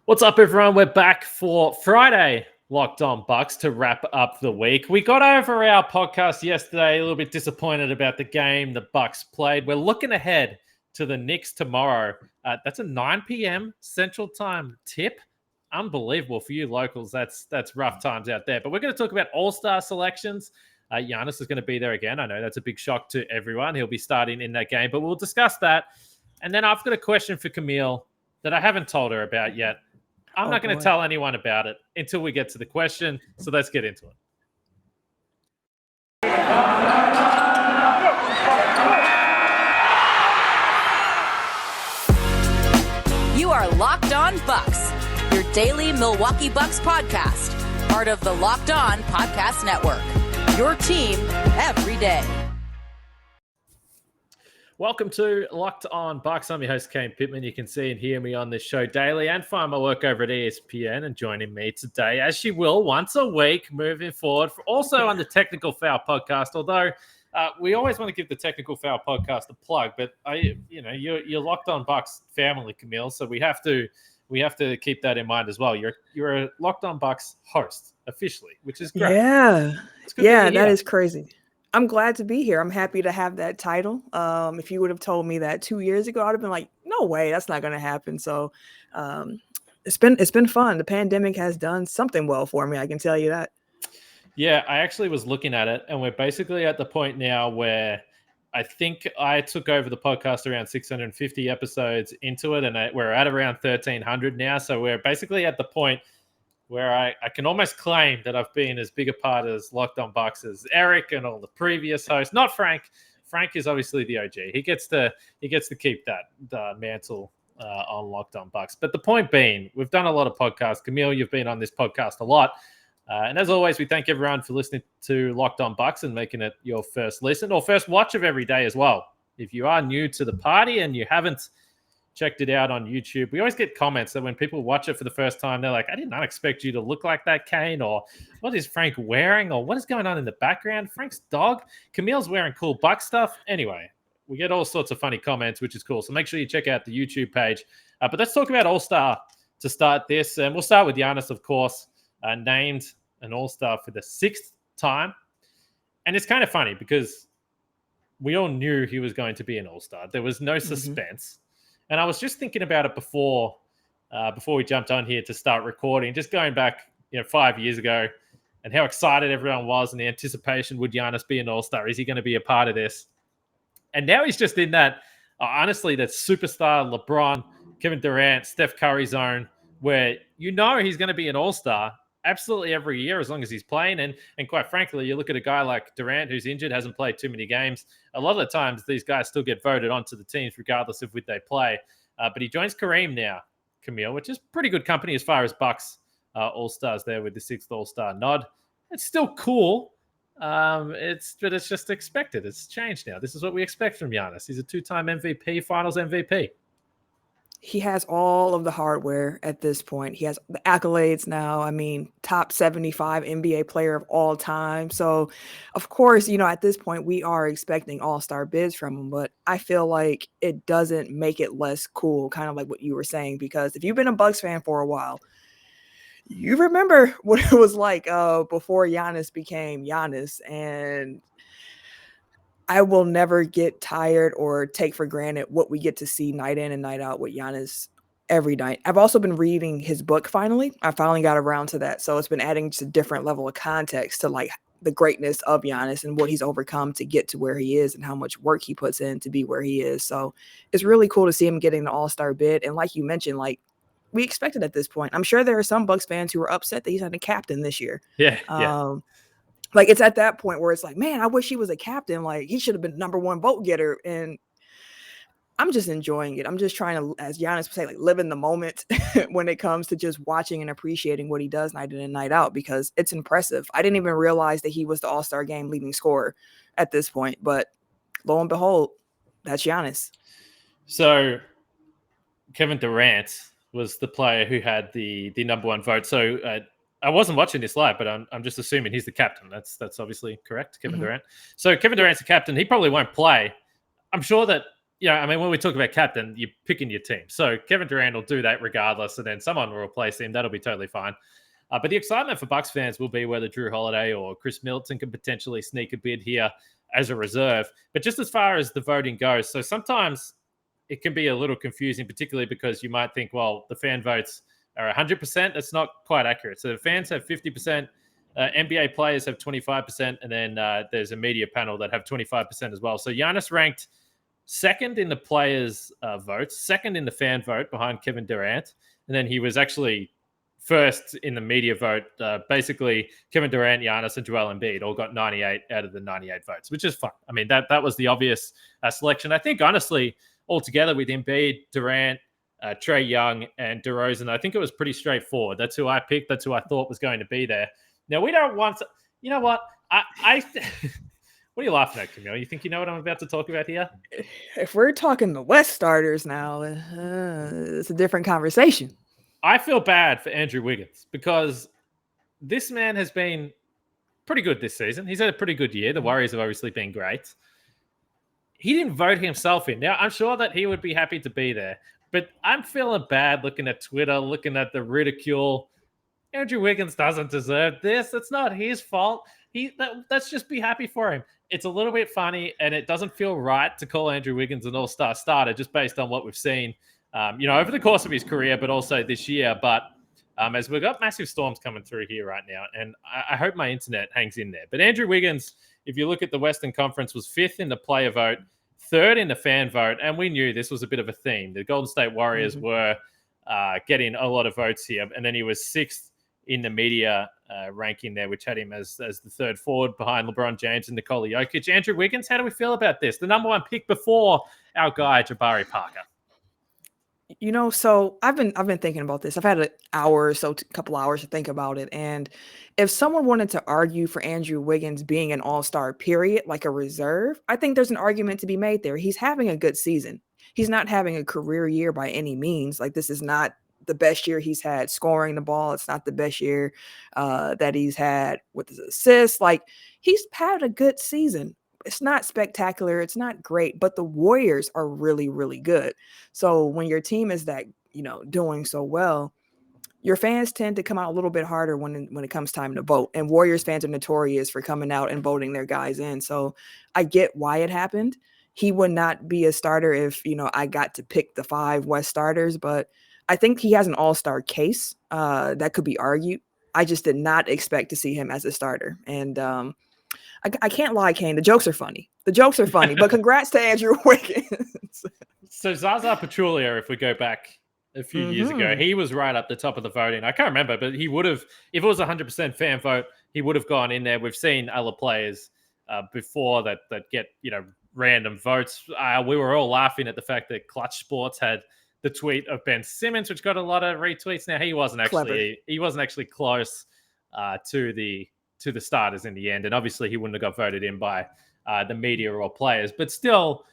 What's up, everyone? We're back for Friday Locked On Bucks to wrap up the week. We got over our podcast yesterday, a little bit disappointed about the game the Bucks played. We're looking ahead to the Knicks tomorrow. That's a 9 p.m. Central Time tip. Unbelievable for you locals. That's rough times out there. But we're going to talk about all-star selections. Giannis is going to be there again. I know that's a big shock to everyone. He'll be starting in that game, but we'll discuss that. And then I've got a question for Camille that I haven't told her about yet. I'm not going to tell anyone about it until we get to the question. So let's get into it. You are Locked On Bucks, your daily Milwaukee Bucks podcast, part of the Locked On Podcast Network. Your team every day. Welcome to Locked On Bucks. I'm your host, Kane Pittman. You can see and hear me on this show daily and find my work over at ESPN. And joining me today, as she will once a week moving forward, also on the Technical Foul podcast. Although we always want to give the Technical Foul podcast a plug, but you're Locked On Bucks family, Camille. So we have to keep that in mind as well. You're a Locked On Bucks host officially, which is great. Yeah, that is crazy. I'm glad to be here. I'm happy to have that title. If you would have told me that 2 years ago, I'd have been like, no way, that's not going to happen. So it's been fun. The pandemic has done something well for me. I can tell you that. Yeah, I actually was looking at it, and we're basically at the point now where I think I took over the podcast around 650 episodes into it, and we're at around 1,300 now. So we're basically at the point where I can almost claim that I've been as big a part as Locked On Bucks as Eric and all the previous hosts. Not Frank. Frank is obviously the OG. He gets to keep that mantle on Locked On Bucks. But the point being, we've done a lot of podcasts. Camille, you've been on this podcast a lot. And as always, we thank everyone for listening to Locked On Bucks and making it your first listen or first watch of every day as well. If you are new to the party and you haven't checked it out on YouTube, we always get comments that when people watch it for the first time, they're like, I did not expect you to look like that, Kane, or what is Frank wearing, or what is going on in the background? Frank's dog? Camille's wearing cool Buck stuff. Anyway, we get all sorts of funny comments, which is cool. So make sure you check out the YouTube page. But let's talk about All-Star to start this. And we'll start with Giannis, of course, named an All-Star for the 6th time. And it's kind of funny because we all knew he was going to be an All-Star. There was no suspense. And I was just thinking about it before we jumped on here to start recording, just going back 5 years ago and how excited everyone was and the anticipation, would Giannis be an All-Star? Is he going to be a part of this? And now he's just in that, honestly, that superstar LeBron, Kevin Durant, Steph Curry zone where he's going to be an All-Star absolutely every year as long as he's playing. And quite frankly, you look at a guy like Durant who's injured, hasn't played too many games. A lot of the times these guys still get voted onto the teams regardless of which they play. But he joins Kareem now, Camille, which is pretty good company as far as Bucks All-Stars there with the 6th All-Star nod. It's still cool. It's just expected. It's changed now. This is what we expect from Giannis. He's a 2-time MVP, Finals MVP. He has all of the hardware at this point. He has the accolades now. I mean, top 75 NBA player of all time. So, of course, at this point, we are expecting all-star bids from him. But I feel like it doesn't make it less cool, kind of like what you were saying. Because if you've been a Bucks fan for a while, you remember what it was like before Giannis became Giannis. And I will never get tired or take for granted what we get to see night in and night out with Giannis every night. I've also been reading his book finally. I finally got around to that. So it's been adding just a different level of context to like the greatness of Giannis and what he's overcome to get to where he is and how much work he puts in to be where he is. So it's really cool to see him getting the All-Star bid. And like you mentioned, like we expected at this point. I'm sure there are some Bucks fans who are upset that he's not a captain this year. Yeah. Like, it's at that point where it's like, man, I wish he was a captain. Like, he should have been number 1 vote getter. And I'm just enjoying it. I'm just trying to, as Giannis would say, like, live in the moment when it comes to just watching and appreciating what he does night in and night out, because it's impressive. I didn't even realize that he was the All-Star game leading scorer at this point. But lo and behold, that's Giannis. So Kevin Durant was the player who had the number 1 vote. So I wasn't watching this live, but I'm just assuming he's the captain. That's obviously correct, Kevin Durant. So Kevin Durant's the captain. He probably won't play. I'm sure that I mean, when we talk about captain, you're picking your team. So Kevin Durant will do that regardless, and then someone will replace him. That'll be totally fine. But the excitement for Bucks fans will be whether Drew Holiday or Chris Middleton can potentially sneak a bid here as a reserve. But just as far as the voting goes, so sometimes it can be a little confusing, particularly because you might think, well, the fan votes are 100%. That's not quite accurate. So the fans have 50%, NBA players have 25%, and then there's a media panel that have 25% as well. So Giannis ranked second in the players' votes, second in the fan vote behind Kevin Durant, and then he was actually first in the media vote. Basically, Kevin Durant, Giannis, and Joel Embiid all got 98 out of the 98 votes, which is fun. I mean, that was the obvious selection. I think, honestly, altogether with Embiid, Durant, Trae Young, and DeRozan, I think it was pretty straightforward. That's who I picked. That's who I thought was going to be there. Now, we don't want to... You know what? What are you laughing at, Camille? You think you know what I'm about to talk about here? If we're talking the West starters now, it's a different conversation. I feel bad for Andrew Wiggins because this man has been pretty good this season. He's had a pretty good year. The Warriors have obviously been great. He didn't vote himself in. Now, I'm sure that he would be happy to be there, but I'm feeling bad looking at Twitter, looking at the ridicule. Andrew Wiggins doesn't deserve this. It's not his fault. Let's just be happy for him. It's a little bit funny, and it doesn't feel right to call Andrew Wiggins an all-star starter just based on what we've seen, over the course of his career, but also this year. But as we've got massive storms coming through here right now, and I hope my internet hangs in there. But Andrew Wiggins, if you look at the Western Conference, was fifth in the player vote, third in the fan vote, and we knew this was a bit of a theme. The Golden State Warriors were getting a lot of votes here, and then he was sixth in the media ranking there, which had him as the third forward behind LeBron James and Nikola Jokic. Andrew Wiggins, how do we feel about this? The number one pick before our guy, Jabari Parker. So I've been thinking about this. I've had an hour or so, a couple hours to think about it. And if someone wanted to argue for Andrew Wiggins being an all-star period, like a reserve, I think there's an argument to be made there. He's having a good season. He's not having a career year by any means. Like, this is not the best year he's had scoring the ball. It's not the best year that he's had with his assists. Like, he's had a good season. It's not spectacular. It's not great, but the Warriors are really, really good. So when your team is that, doing so well, your fans tend to come out a little bit harder when it comes time to vote. And Warriors fans are notorious for coming out and voting their guys in. So I get why it happened. He would not be a starter if, I got to pick the 5 West starters, but I think he has an all-star case that could be argued. I just did not expect to see him as a starter. And I can't lie, Kane. The jokes are funny. But congrats to Andrew Wiggins. So Zaza Pachulia, if we go back a few years ago, he was right up the top of the voting. I can't remember, but he would have, if it was 100% fan vote, he would have gone in there. We've seen other players before that get, random votes. We were all laughing at the fact that Clutch Sports had the tweet of Ben Simmons, which got a lot of retweets. Now, he wasn't actually close to the starters in the end, and obviously he wouldn't have got voted in by the media or players, but still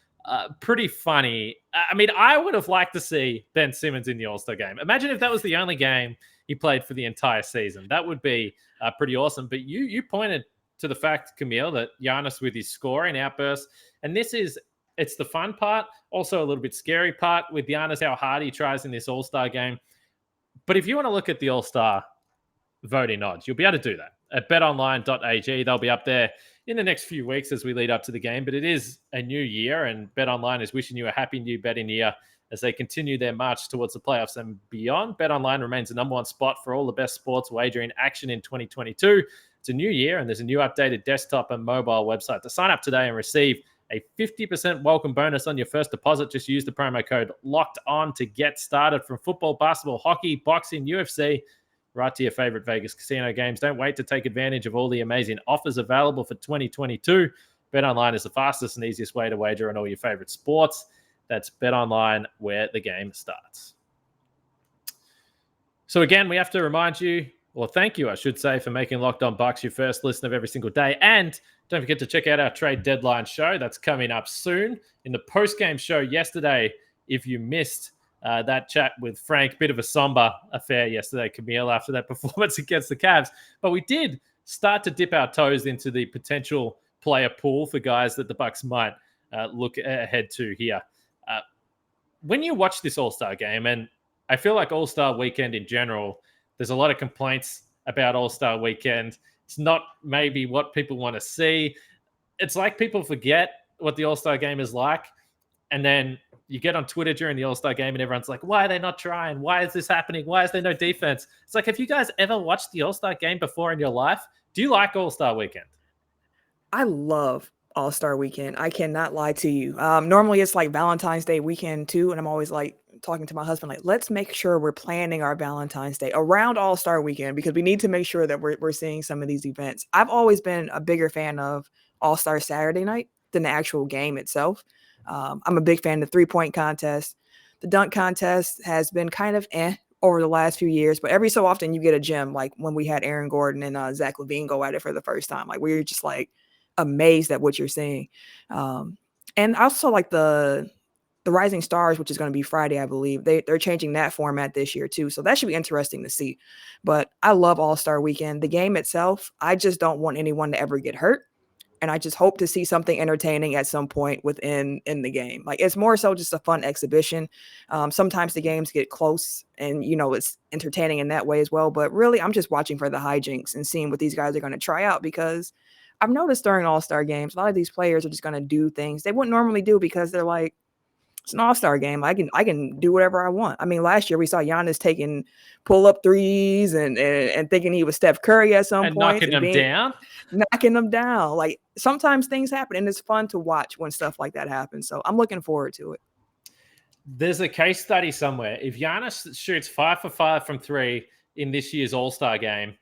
pretty funny. I mean, I would have liked to see Ben Simmons in the All-Star game. Imagine if that was the only game he played for the entire season. That would be pretty awesome. But you pointed to the fact, Camille, that Giannis with his scoring outbursts, and it's the fun part, also a little bit scary part with Giannis, how hard he tries in this All-Star game. But if you want to look at the All-Star voting odds, you'll be able to do that at betonline.ag. They'll be up there in the next few weeks as we lead up to the game. But it is a new year, and BetOnline is wishing you a happy new betting year as they continue their march towards the playoffs and beyond. BetOnline remains the number one spot for all the best sports wagering action in 2022. It's a new year, and there's a new updated desktop and mobile website to sign up today and receive a 50% welcome bonus on your first deposit. Just use the promo code LOCKEDON to get started. From football, basketball, hockey, boxing, UFC, right to your favorite Vegas casino games. Don't wait to take advantage of all the amazing offers available for 2022. BetOnline is the fastest and easiest way to wager on all your favorite sports. That's BetOnline, where the game starts. So again, we have to remind you, or thank you, I should say, for making Locked On Bucks your first listen of every single day. And don't forget to check out our trade deadline show. That's coming up soon. In the post-game show yesterday, if you missed that chat with Frank, bit of a somber affair yesterday, Camille, after that performance against the Cavs. But we did start to dip our toes into the potential player pool for guys that the Bucks might look ahead to here. when you watch this All-Star game, and I feel like All-Star weekend in general, there's a lot of complaints about All-Star weekend. It's not maybe what people want to see. It's like people forget what the All-Star game is like. And then you get on Twitter during the All-Star game and everyone's like, why are they not trying? Why is this happening? Why is there no defense? It's like, have you guys ever watched the All-Star game before in your life? Do you like All-Star weekend? I love All-Star weekend. I cannot lie to you. Normally it's like Valentine's Day weekend too. And I'm always like talking to my husband, like, let's make sure we're planning our Valentine's Day around All-Star weekend because we need to make sure that we're seeing some of these events. I've always been a bigger fan of All-Star Saturday night than the actual game itself. I'm a big fan of the 3-point contest. The dunk contest has been kind of over the last few years, but every so often you get a gem, like when we had Aaron Gordon and Zach LaVine go at it for the first time. Like we're just like amazed at what you're seeing. And also like the Rising Stars, which is going to be Friday, I believe. They're changing that format this year too. So that should be interesting to see. But I love All-Star weekend. The game itself, I just don't want anyone to ever get hurt. And I just hope to see something entertaining at some point in the game. Like it's more so just a fun exhibition. Sometimes the games get close and, it's entertaining in that way as well. But really, I'm just watching for the hijinks and seeing what these guys are going to try out because I've noticed during All-Star games, a lot of these players are just going to do things they wouldn't normally do because they're like, it's an All-Star game. I can do whatever I want. I mean, last year we saw Giannis taking pull-up threes and thinking he was Steph Curry at some point. Knocking them down. Like sometimes things happen and it's fun to watch when stuff like that happens. So I'm looking forward to it. There's a case study somewhere. If Giannis shoots 5 for 5 from 3 in this year's All-Star game,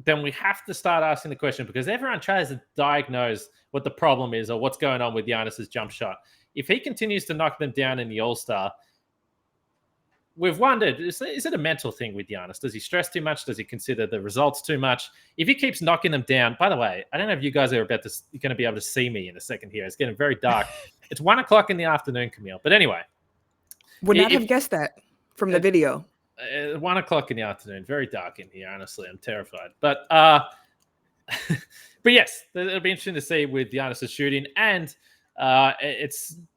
then we have to start asking the question because everyone tries to diagnose what the problem is or what's going on with Giannis's jump shot. If he continues to knock them down in the All-Star, we've wondered, is it a mental thing with Giannis? Does he stress too much? Does he consider the results too much? If he keeps knocking them down, by the way, I don't know if you guys are going to be able to see me in a second here. It's getting very dark. It's 1 o'clock in the afternoon, Camille. But anyway. Would not have guessed that from the video. 1 o'clock in the afternoon. Very dark in here, honestly. I'm terrified. But but yes, it'll be interesting to see with Giannis's shooting. And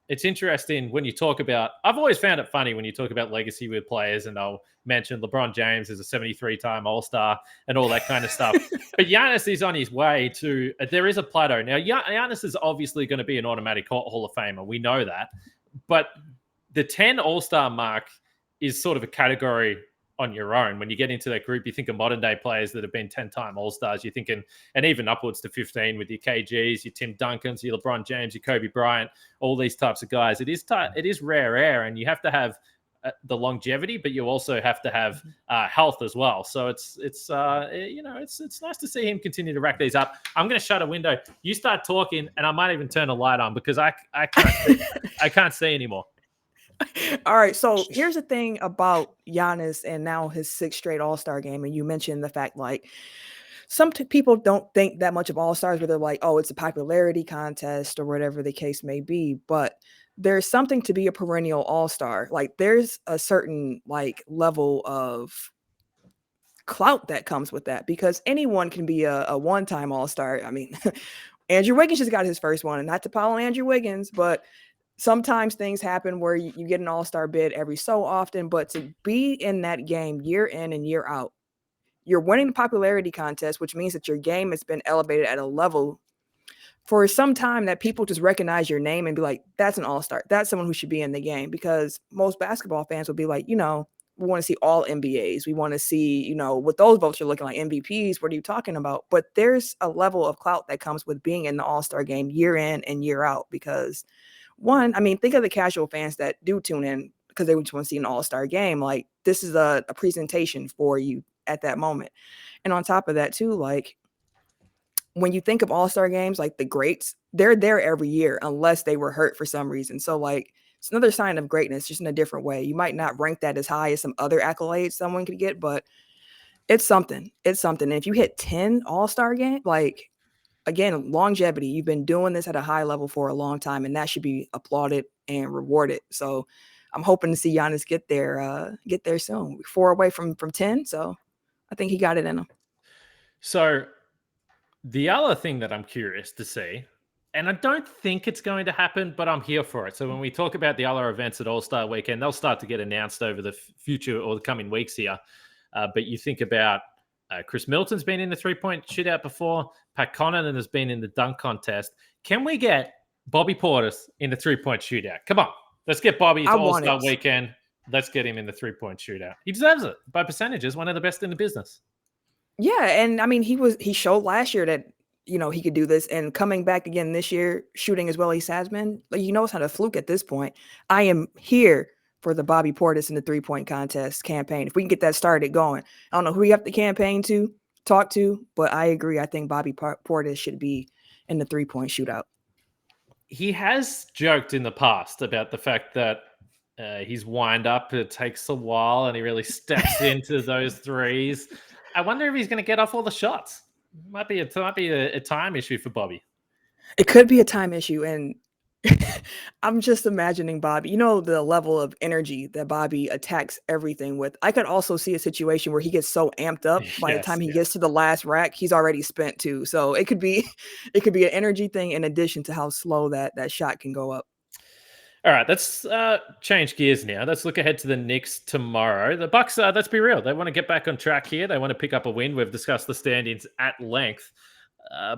it's interesting when you talk about, I've always found it funny when you talk about legacy with players and I'll mention LeBron James is a 73-time All-Star and all that kind of stuff. But Giannis is on his way to, there is a plateau. Now, Giannis is obviously going to be an automatic Hall of Famer. We know that. But the 10 All-Star mark is sort of a category on your own. When you get into that group, you think of modern day players that have been 10-time All-Stars. You're thinking, and even upwards to 15 with your KGs, your Tim Duncans, your LeBron James, your Kobe Bryant, all these types of guys. It is rare air, and you have to have the longevity, but you also have to have health as well. So it's nice to see him continue to rack these up. I'm going to shut a window. You start talking, and I might even turn a light on because I can't see anymore. All right. So here's the thing about Giannis and now his 6th straight All-Star game. And you mentioned the fact like some people don't think that much of All-Stars where they're like, oh, it's a popularity contest or whatever the case may be. But there's something to be a perennial All-Star. Like there's a certain like level of clout that comes with that because anyone can be a one-time All-Star. I mean, Andrew Wiggins just got his first one, and not to pile on Andrew Wiggins, but sometimes things happen where you get an All-Star bid every so often, but to be in that game year in and year out, you're winning the popularity contest, which means that your game has been elevated at a level for some time that people just recognize your name and be like, that's an All-Star. That's someone who should be in the game, because most basketball fans will be like, we want to see all NBAs. We want to see, what those votes are looking like, MVPs. What are you talking about? But there's a level of clout that comes with being in the All-Star game year in and year out because one, I mean, think of the casual fans that do tune in because they just want to see an All-Star game. Like this is a presentation for you at that moment. And on top of that too, like when you think of All-Star games, like the greats, they're there every year unless they were hurt for some reason. So like it's another sign of greatness, just in a different way. You might not rank that as high as some other accolades someone could get, but it's something. It's something. And if you hit 10 All-Star games, like again, longevity, you've been doing this at a high level for a long time, and that should be applauded and rewarded. So I'm hoping to see Giannis get there soon. We're 4 away from 10, so I think he got it in him. So the other thing that I'm curious to see, And I don't think it's going to happen, but I'm here for it. So when we talk about the other events at All-Star Weekend, they'll start to get announced over the future or the coming weeks here. But you think about Chris Middleton's been in the three-point shootout before. Pat Connaughton has been in the dunk contest. Can we get Bobby Portis in the three-point shootout? Come on. Let's get Bobby to All-Star Weekend. Let's get him in the three-point shootout. He deserves it. By percentages, one of the best in the business. Yeah, and I mean, he showed last year that, he could do this, and coming back again this year, shooting as well as he has been, it's not a fluke at this point. I am here for the Bobby Portis in the three-point contest campaign. If we can get that started going. I don't know who you have to campaign to, talk to, but I agree. I think Bobby Portis should be in the three-point shootout. He has joked in the past about the fact that he's wind up, it takes a while, and he really steps into those threes. I wonder if he's going to get off all the shots. Might be a time issue for Bobby. It could be a time issue, and I'm just imagining Bobby. The level of energy that Bobby attacks everything with. I could also see a situation where he gets so amped up by the time he gets to the last rack, he's already spent too. So it could be an energy thing in addition to how slow that shot can go up. All right, let's change gears now. Let's look ahead to the Knicks tomorrow. The Bucks, let's be real, they want to get back on track here. They want to pick up a win. We've discussed the standings at length.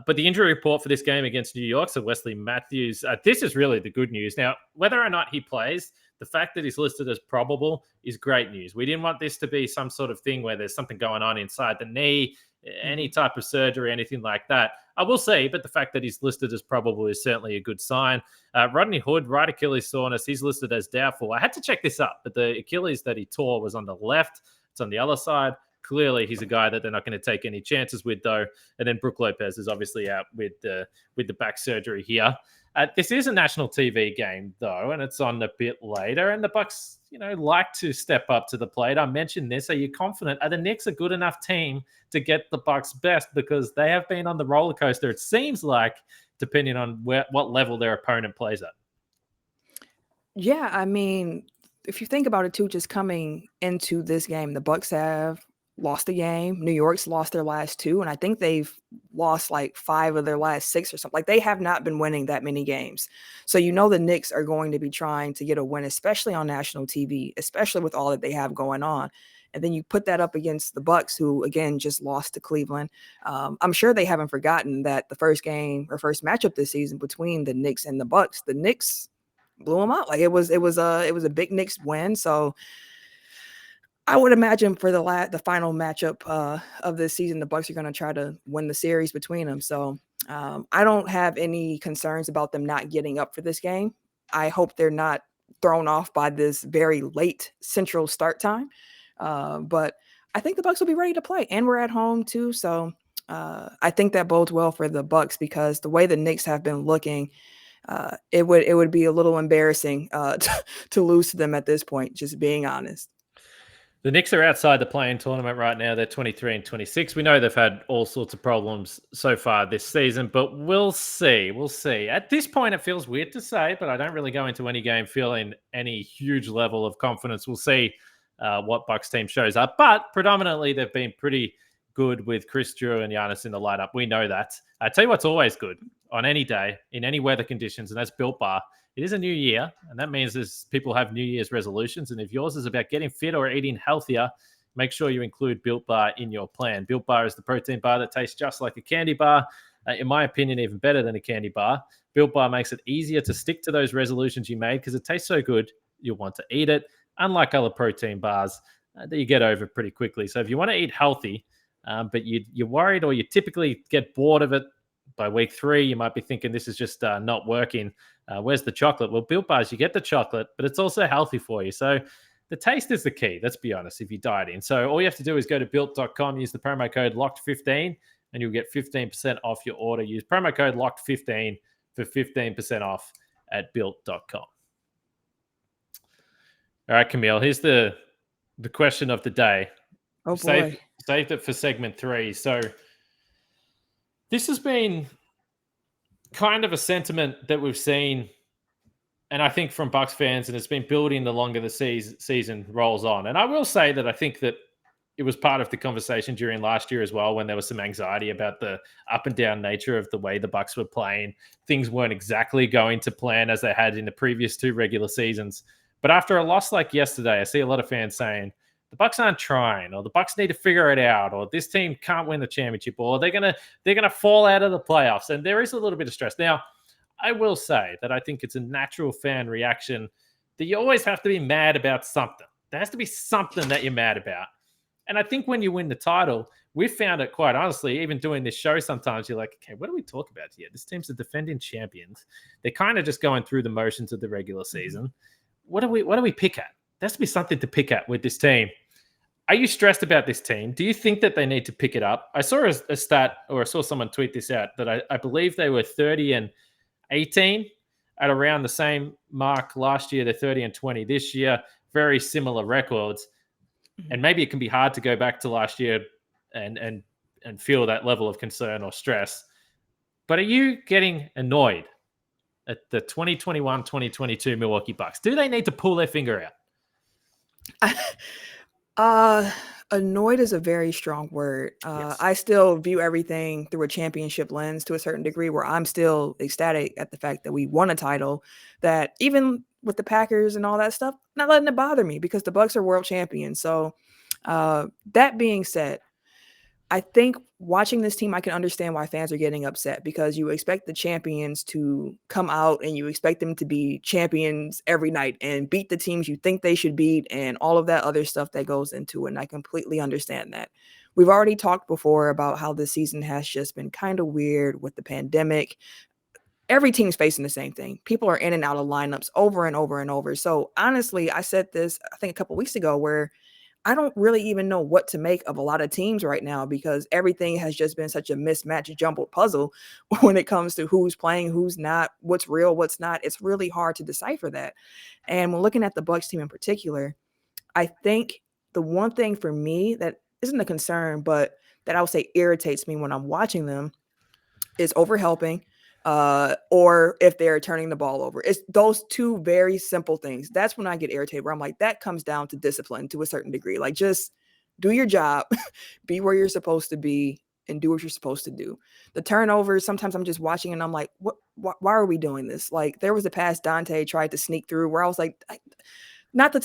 But the injury report for this game against New York, so Wesley Matthews, this is really the good news. Now, whether or not he plays, the fact that he's listed as probable is great news. We didn't want this to be some sort of thing where there's something going on inside the knee, any type of surgery, anything like that. I will say, but the fact that he's listed as probable is certainly a good sign. Rodney Hood, right Achilles soreness, he's listed as doubtful. I had to check this up, but the Achilles that he tore was on the left. It's on the other side. Clearly, he's a guy that they're not going to take any chances with, though. And then Brook Lopez is obviously out with the back surgery here. This is a national TV game, though, and it's on a bit later. And the Bucks, like to step up to the plate. I mentioned this. Are you confident? Are the Knicks a good enough team to get the Bucks best? Because they have been on the roller coaster, it seems like, depending on what level their opponent plays at. Yeah, I mean, if you think about it, too, just coming into this game, the Bucks have lost a game. New York's lost their last 2, and I think they've lost like 5 of their last 6 or something. Like, they have not been winning that many games. So the Knicks are going to be trying to get a win, especially on national TV, especially with all that they have going on. And then you put that up against the Bucks, who again just lost to Cleveland. I'm sure they haven't forgotten that the first matchup this season between the Knicks and the Bucks, the Knicks blew them out. Like it was a big Knicks win. So I would imagine for the final matchup of this season, the Bucks are going to try to win the series between them. So I don't have any concerns about them not getting up for this game. I hope they're not thrown off by this very late Central start time. But I think the Bucks will be ready to play, and we're at home too. So I think that bodes well for the Bucks, because the way the Knicks have been looking, it would be a little embarrassing to lose to them at this point, just being honest. The Knicks are outside the play-in tournament right now. They're 23-26. We know they've had all sorts of problems so far this season, but we'll see. We'll see. At this point, it feels weird to say, but I don't really go into any game feeling any huge level of confidence. We'll see what Bucks team shows up, but predominantly they've been pretty good with Chris Drew and Giannis in the lineup. We know that. I tell you what's always good on any day, in any weather conditions, and that's Built Bar. It is a new year, and that means people have New Year's resolutions. And if yours is about getting fit or eating healthier, make sure you include Built Bar in your plan. Built Bar is the protein bar that tastes just like a candy bar. In my opinion, even better than a candy bar. Built Bar makes it easier to stick to those resolutions you made because it tastes so good, you'll want to eat it. Unlike other protein bars that you get over pretty quickly. So if you want to eat healthy, but you're worried or you typically get bored of it by week 3, you might be thinking this is just not working. Where's the chocolate? Well, Built Bars, you get the chocolate, but it's also healthy for you. So the taste is the key. Let's be honest, if you diet in. So all you have to do is go to built.com, use the promo code LOCKED15, and you'll get 15% off your order. Use promo code LOCKED15 for 15% off at built.com. All right, Camille, here's the question of the day. Oh, boy. Saved it for segment 3. So this has been kind of a sentiment that we've seen, and I think from Bucks fans, and it's been building the longer the season rolls on. And I will say that I think that it was part of the conversation during last year as well, when there was some anxiety about the up and down nature of the way the Bucks were playing. Things weren't exactly going to plan as they had in the previous 2 regular seasons. But after a loss like yesterday, I see a lot of fans saying the Bucks aren't trying, or the Bucks need to figure it out, or this team can't win the championship, or they're gonna fall out of the playoffs. And there is a little bit of stress. Now, I will say that I think it's a natural fan reaction that you always have to be mad about something. There has to be something that you're mad about. And I think when you win the title, we've found it, quite honestly, even doing this show, sometimes you're like, okay, what do we talk about here? This team's the defending champions. They're kind of just going through the motions of the regular season. What do we pick at? There has to be something to pick at with this team. Are you stressed about this team? Do you think that they need to pick it up? I saw a stat, or I saw someone tweet this out, that I believe they were 30-18 at around the same mark last year. They're 30-20 this year. Very similar records. And maybe it can be hard to go back to last year and feel that level of concern or stress. But are you getting annoyed at the 2021-2022 Milwaukee Bucks? Do they need to pull their finger out? Annoyed is a very strong word. Yes. I still view everything through a championship lens to a certain degree, where I'm still ecstatic at the fact that we won a title, that even with the Packers and all that stuff, not letting it bother me, because the Bucks are world champions. So that being said, I think watching this team, I can understand why fans are getting upset, because you expect the champions to come out and you expect them to be champions every night and beat the teams you think they should beat and all of that other stuff that goes into it. And I completely understand that. We've already talked before about how this season has just been kind of weird with the pandemic. Every team's facing the same thing. People are in and out of lineups over and over and over. So honestly, I said this, I think a couple weeks ago, where I don't really even know what to make of a lot of teams right now, because everything has just been such a mismatched, jumbled puzzle when it comes to who's playing, who's not, what's real, what's not. It's really hard to decipher that. And when looking at the Bucks team in particular, I think the one thing for me that isn't a concern, but that I would say irritates me when I'm watching them is overhelping. Or if they're turning the ball over. It's those two very simple things. That's when I get irritated, where I'm like, that comes down to discipline to a certain degree. Like, just do your job, be where you're supposed to be, and do what you're supposed to do. The turnovers, sometimes I'm just watching and I'm like, why are we doing this? Like, there was a pass Dante tried to sneak through where I was like, not the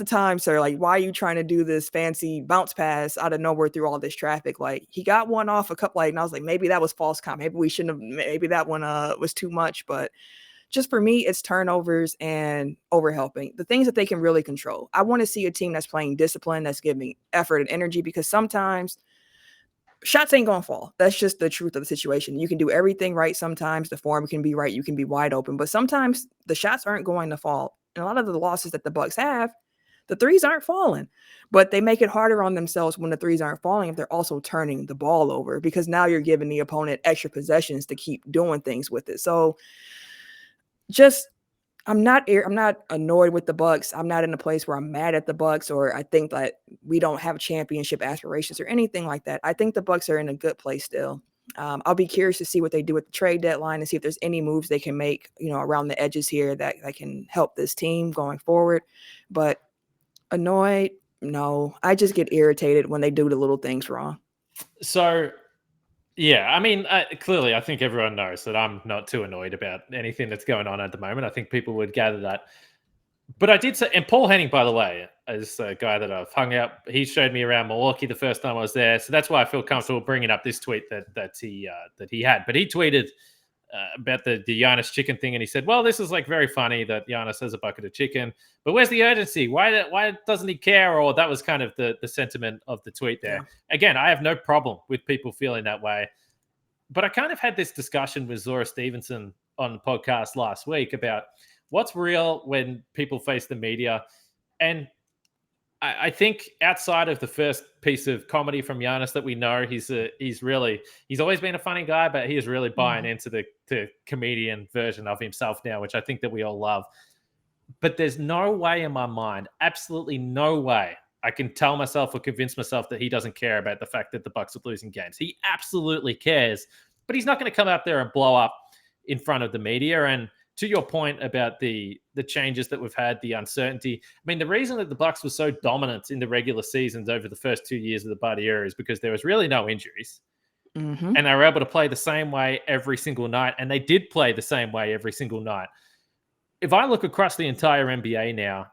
time, sir. Like, why are you trying to do this fancy bounce pass out of nowhere through all this traffic? Like, he got one off a couple, and I was like, maybe that was false count. Maybe we shouldn't have, maybe that one was too much. But just for me, it's turnovers and overhelping, the things that they can really control. I want to see a team that's playing discipline, that's giving effort and energy, because sometimes shots ain't gonna fall. That's just the truth of the situation. You can do everything right. Sometimes the form can be right. You can be wide open, but sometimes the shots aren't going to fall. And a lot of the losses that the Bucks have, the threes aren't falling, but they make it harder on themselves when the threes aren't falling if they're also turning the ball over, because now you're giving the opponent extra possessions to keep doing things with it. So just, I'm not annoyed with the Bucks. I'm not in a place where I'm mad at the Bucks, or I think that we don't have championship aspirations or anything like that. I think the Bucks are in a good place still. I'll be curious to see what they do with the trade deadline and see if there's any moves they can make, around the edges here that can help this team going forward. But annoyed, no, I just get irritated when they do the little things wrong. So, yeah, I mean, clearly, I think everyone knows that I'm not too annoyed about anything that's going on at the moment. I think people would gather that. But I did say, and Paul Henning, by the way, is a guy that I've hung out. He showed me around Milwaukee the first time I was there, so that's why I feel comfortable bringing up this tweet that he had. But he tweeted about the Giannis chicken thing, and he said, "Well, this is like very funny that Giannis has a bucket of chicken, but where's the urgency? Why doesn't he care?" Or that was kind of the sentiment of the tweet there. Yeah. Again, I have no problem with people feeling that way, but I kind of had this discussion with Zora Stevenson on the podcast last week about what's real when people face the media. And I think outside of the first piece of comedy from Giannis that we know, he's always been a funny guy, but he is really buying into the comedian version of himself now, which I think that we all love. But there's no way in my mind, absolutely no way, I can tell myself or convince myself that he doesn't care about the fact that the Bucks are losing games. He absolutely cares, but he's not going to come out there and blow up in front of the media. And to your point about the changes that we've had, the uncertainty. I mean, the reason that the Bucks were so dominant in the regular seasons over the first 2 years of the Buddy era is because there was really no injuries. Mm-hmm. And they were able to play the same way every single night. And they did play the same way every single night. If I look across the entire NBA now,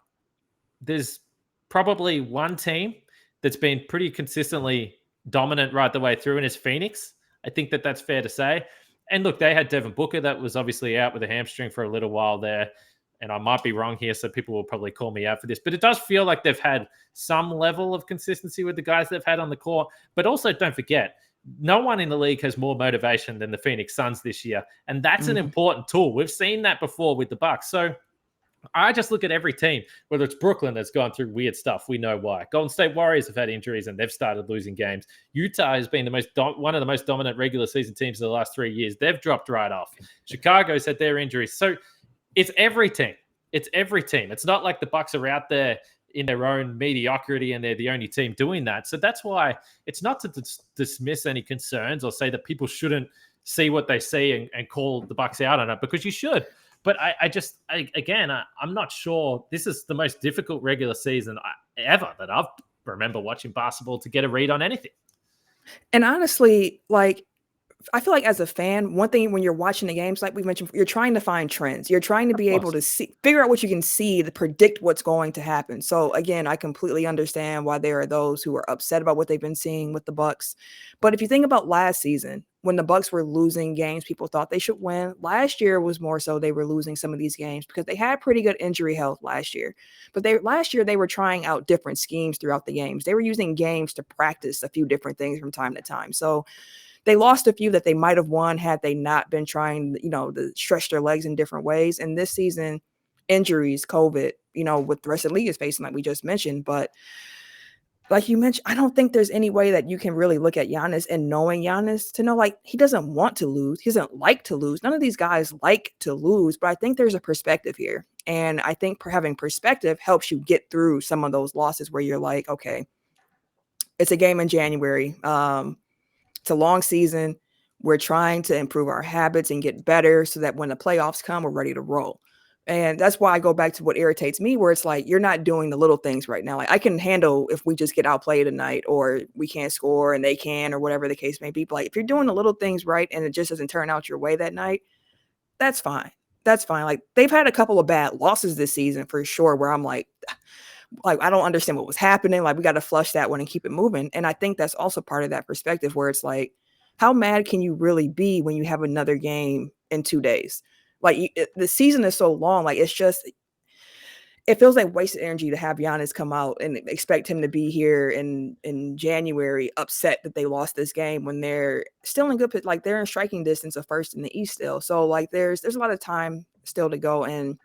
there's probably one team that's been pretty consistently dominant right the way through, and it's Phoenix. I think that that's fair to say. And look, they had Devin Booker that was obviously out with a hamstring for a little while there. And I might be wrong here, so people will probably call me out for this. But it does feel like they've had some level of consistency with the guys they've had on the court. But also, don't forget, no one in the league has more motivation than the Phoenix Suns this year. And that's an important tool. We've seen that before with the Bucks. So I just look at every team, whether it's Brooklyn that's gone through weird stuff. We know why. Golden State Warriors have had injuries and they've started losing games. Utah has been one of the most dominant regular season teams in the last 3 years. They've dropped right off. Chicago's had their injuries. So it's every team. It's every team. It's not like the Bucks are out there in their own mediocrity and they're the only team doing that. So that's why it's not to dismiss any concerns or say that people shouldn't see what they see and call the Bucks out on it, because you should. But I'm not sure. This is the most difficult regular season ever that I've remember watching basketball to get a read on anything. And honestly, like, I feel like as a fan, one thing when you're watching the games, like we mentioned, you're trying to find trends. You're trying to be able to figure out what you can see to predict what's going to happen. So again, I completely understand why there are those who are upset about what they've been seeing with the Bucks. But if you think about last season, when the Bucks were losing games people thought they should win, last year was more so they were losing some of these games because they had pretty good injury health last year. But last year they were trying out different schemes throughout the games. They were using games to practice a few different things from time to time. So they lost a few that they might have won had they not been trying, to stretch their legs in different ways. And this season, injuries, COVID, what the rest of the league is facing, like we just mentioned. But like you mentioned, I don't think there's any way that you can really look at Giannis and knowing Giannis to know, like, he doesn't want to lose. He doesn't like to lose. None of these guys like to lose, but I think there's a perspective here. And I think having perspective helps you get through some of those losses where you're like, okay, it's a game in January. It's a long season. We're trying to improve our habits and get better so that when the playoffs come, we're ready to roll. And that's why I go back to what irritates me, where it's like, you're not doing the little things right now. Like, I can handle if we just get outplayed tonight or we can't score and they can, or whatever the case may be. But like, if you're doing the little things right and it just doesn't turn out your way that night, that's fine. That's fine. Like, they've had a couple of bad losses this season for sure, where I'm like, I don't understand what was happening. Like, we got to flush that one and keep it moving. And I think that's also part of that perspective where it's like, how mad can you really be when you have another game in 2 days? Like, the season is so long. Like, it feels like wasted energy to have Giannis come out and expect him to be here in January upset that they lost this game when they're still in good, like, they're in striking distance of first in the East still. So like, there's a lot of time still to go. And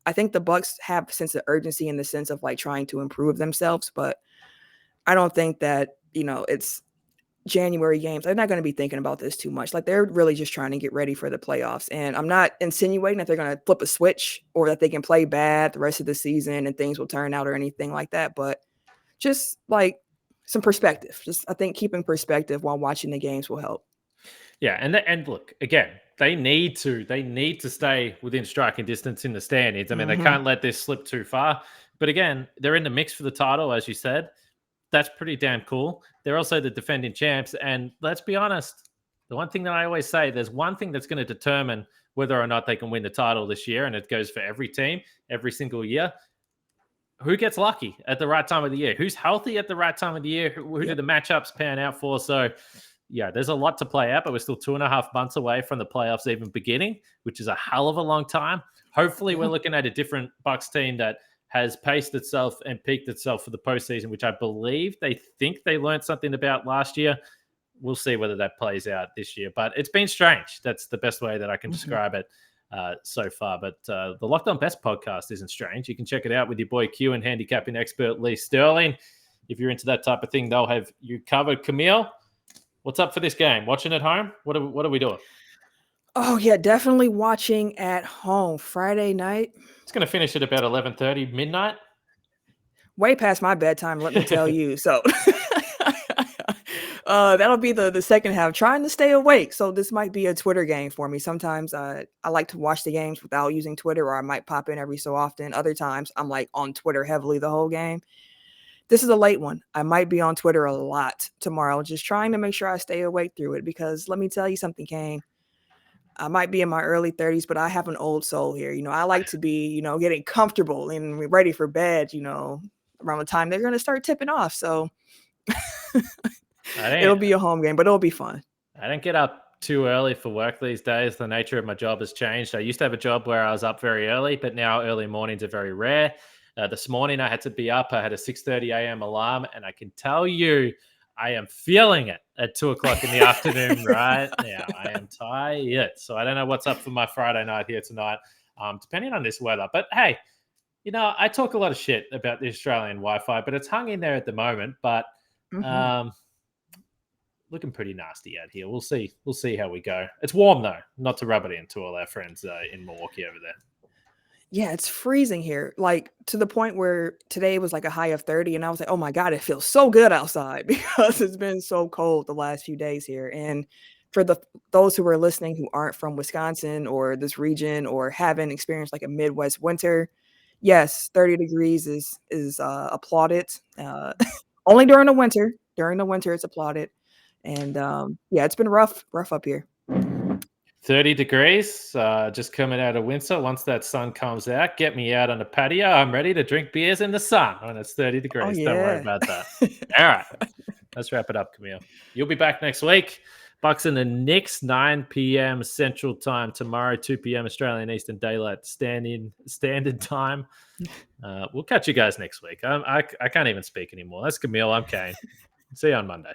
I think the Bucks have a sense of urgency in the sense of like trying to improve themselves, but I don't think that, it's January games. They're not going to be thinking about this too much. Like, they're really just trying to get ready for the playoffs. And I'm not insinuating that they're going to flip a switch or that they can play bad the rest of the season and things will turn out or anything like that. But just like some perspective. I think keeping perspective while watching the games will help. Yeah, and look, again, they need to stay within striking distance in the standings. I mean, they can't let this slip too far. But again, they're in the mix for the title, as you said. That's pretty damn cool. They're also the defending champs. And let's be honest, the one thing that I always say, there's one thing that's going to determine whether or not they can win the title this year, and it goes for every team, every single year. Who gets lucky at the right time of the year? Who's healthy at the right time of the year? Who do the matchups pan out for? So, yeah, there's a lot to play out, but we're still 2.5 months away from the playoffs even beginning, which is a hell of a long time. Hopefully, we're looking at a different Bucks team that has paced itself and peaked itself for the postseason, which I believe they think they learned something about last year. We'll see whether that plays out this year, but it's been strange. That's the best way that I can describe it so far. But the Locked On Best podcast isn't strange. You can check it out with your boy Q and handicapping expert Lee Sterling. If you're into that type of thing, they'll have you covered. Camille, what's up for this game? Watching at home? What are we doing? Oh, yeah, definitely watching at home Friday night. It's going to finish at about 11:30 midnight. Way past my bedtime, let me tell you. So That'll be the second half, trying to stay awake. So this might be a Twitter game for me. Sometimes I like to watch the games without using Twitter, or I might pop in every so often. Other times I'm like on Twitter heavily the whole game. This is a late one. I might be on Twitter a lot tomorrow, just trying to make sure I stay awake through it, because let me tell you something, Kane. I might be in my early 30s, but I have an old soul here. I like to be, getting comfortable and ready for bed, around the time they're going to start tipping off. So it'll be a home game, but it'll be fun. I don't get up too early for work these days. The nature of my job has changed. I used to have a job where I was up very early, but now early mornings are very rare. This morning I had to be up. I had a 6:30 a.m. alarm, and I can tell you I am feeling it at 2 o'clock in the afternoon right now. I am tired. So I don't know what's up for my Friday night here tonight, depending on this weather. But hey, I talk a lot of shit about the Australian Wi-Fi, but it's hung in there at the moment. But looking pretty nasty out here. We'll see. We'll see how we go. It's warm though, not to rub it into all our friends in Milwaukee over there. Yeah, it's freezing here, like to the point where today was like a high of 30, and I was like, oh my God, it feels so good outside because it's been so cold the last few days here. And for those who are listening who aren't from Wisconsin or this region or haven't experienced like a Midwest winter, yes, 30 degrees is applauded. Only during the winter. During the winter, it's applauded. And yeah, it's been rough up here. 30 degrees, just coming out of winter. Once that sun comes out, get me out on the patio. I'm ready to drink beers in the sun when it's 30 degrees. Oh, yeah. Don't worry about that. All right, let's wrap it up, Camille. You'll be back next week. Bucks and the Knicks, 9 p.m. Central Time tomorrow, 2 p.m. Australian Eastern Daylight Standard Time. We'll catch you guys next week. I can't even speak anymore. That's Camille. I'm Kane. See you on Monday.